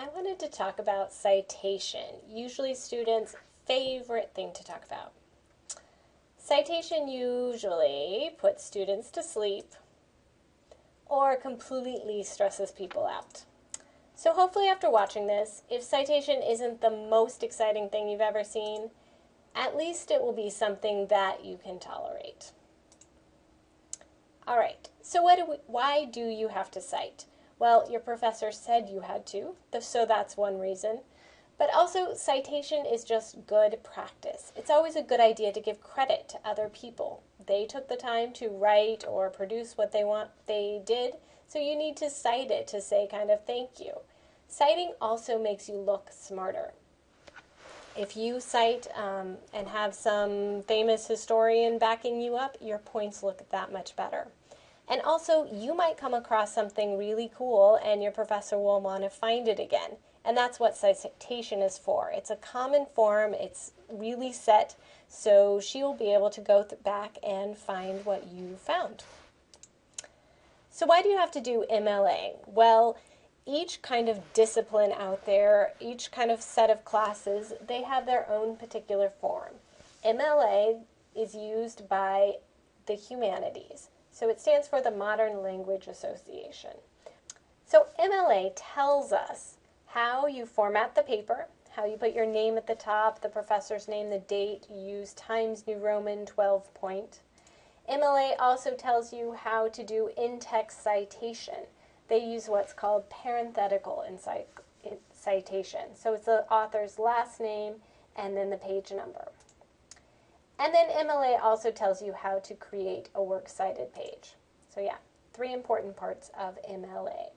I wanted to talk about citation, usually students' favorite thing to talk about. Citation usually puts students to sleep or completely stresses people out. So hopefully after watching this, if citation isn't the most exciting thing you've ever seen, at least it will be something that you can tolerate. All right, so why do you have to cite? Well, your professor said you had to, so that's one reason. But also, citation is just good practice. It's always a good idea to give credit to other people. They took the time to write or produce what they did, so you need to cite it to say kind of thank you. Citing also makes you look smarter. If you cite and have some famous historian backing you up, your points look that much better. And also, you might come across something really cool and your professor will want to find it again. And that's what citation is for. It's a common form, it's really set, so she will be able to go back and find what you found. So why do you have to do MLA? Well, each kind of discipline out there, each kind of set of classes, they have their own particular form. MLA is used by the humanities. So it stands for the Modern Language Association. So MLA tells us how you format the paper, how you put your name at the top, the professor's name, the date, you use Times New Roman 12 point. MLA also tells you how to do in-text citation. They use what's called parenthetical citation. So it's the author's last name and then the page number. And then MLA also tells you how to create a works cited page. So yeah, 3 important parts of MLA.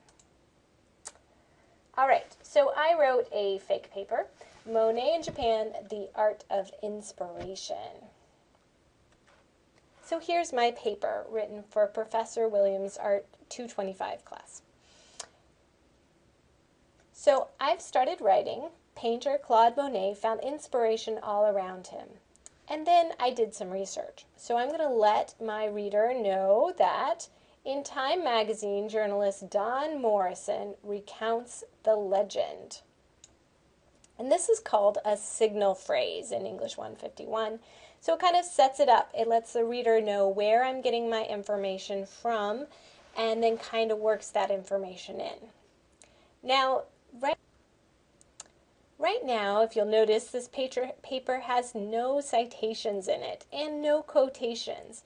All right, so I wrote a fake paper, Monet in Japan, The Art of Inspiration. So here's my paper written for Professor Williams' Art 225 class. So I've started writing. Painter Claude Monet found inspiration all around him. And then I did some research. So I'm going to let my reader know that in Time magazine, journalist Don Morrison recounts the legend. And this is called a signal phrase in English 151. So it kind of sets it up. It lets the reader know where I'm getting my information from and then kind of works that information in. Now, Right now, if you'll notice, this paper has no citations in it and no quotations,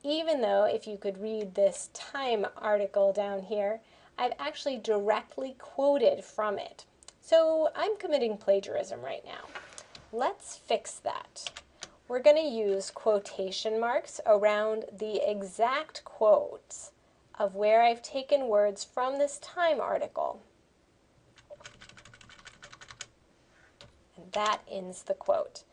even though if you could read this Time article down here, I've actually directly quoted from it. So I'm committing plagiarism right now. Let's fix that. We're going to use quotation marks around the exact quotes of where I've taken words from this Time article. That ends the quote.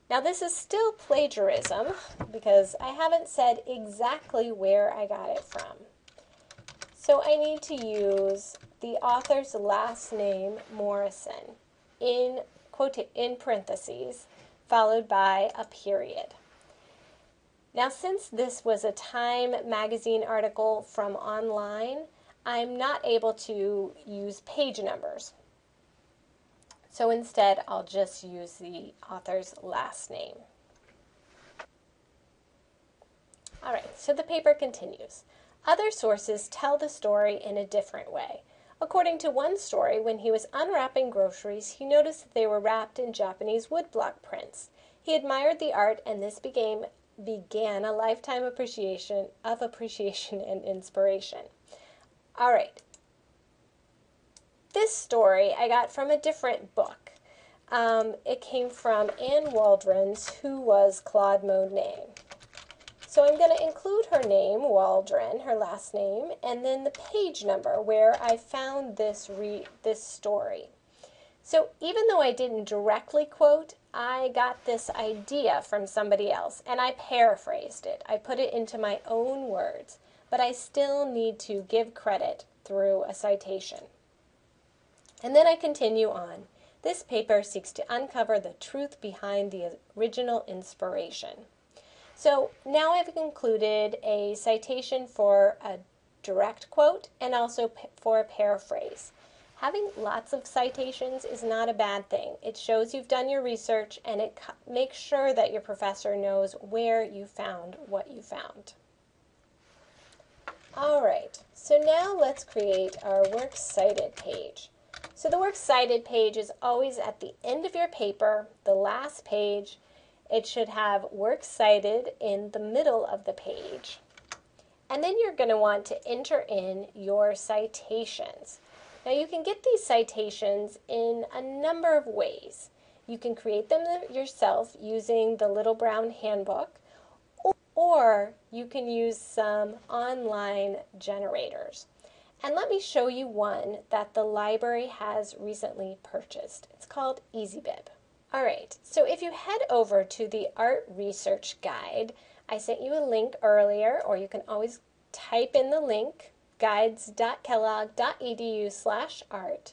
Now this is still plagiarism because I haven't said exactly where I got it from. So I need to use the author's last name, Morrison, in parentheses, followed by a period. Now since this was a Time magazine article from online, I'm not able to use page numbers. So instead, I'll just use the author's last name. All right, so the paper continues. Other sources tell the story in a different way. According to one story, when he was unwrapping groceries, he noticed that they were wrapped in Japanese woodblock prints. He admired the art, and this began a lifetime appreciation and inspiration. All right. This story I got from a different book. It came from Anne Waldron's Who Was Claude Monet? So I'm going to include her name, Waldron, her last name, and then the page number where I found this story. So even though I didn't directly quote, I got this idea from somebody else, and I paraphrased it. I put it into my own words, but I still need to give credit through a citation. And then I continue on. This paper seeks to uncover the truth behind the original inspiration. So now I've included a citation for a direct quote and also for a paraphrase. Having lots of citations is not a bad thing. It shows you've done your research and it makes sure that your professor knows where you found what you found. All right, so now let's create our Works Cited page. So the Works Cited page is always at the end of your paper, the last page. It should have Works Cited in the middle of the page. And then you're going to want to enter in your citations. Now you can get these citations in a number of ways. You can create them yourself using the Little Brown Handbook, or you can use some online generators. And let me show you one that the library has recently purchased. It's called EasyBib. All right, so if you head over to the Art Research Guide, I sent you a link earlier, or you can always type in the link, guides.kellogg.edu/art.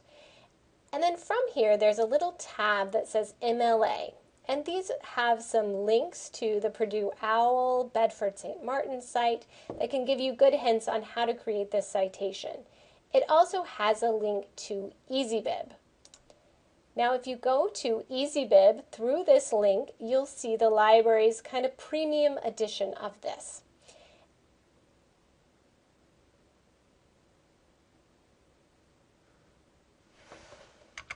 And then from here, there's a little tab that says MLA. And these have some links to the Purdue OWL, Bedford St. Martin site that can give you good hints on how to create this citation. It also has a link to EasyBib. Now, if you go to EasyBib through this link, you'll see the library's kind of premium edition of this.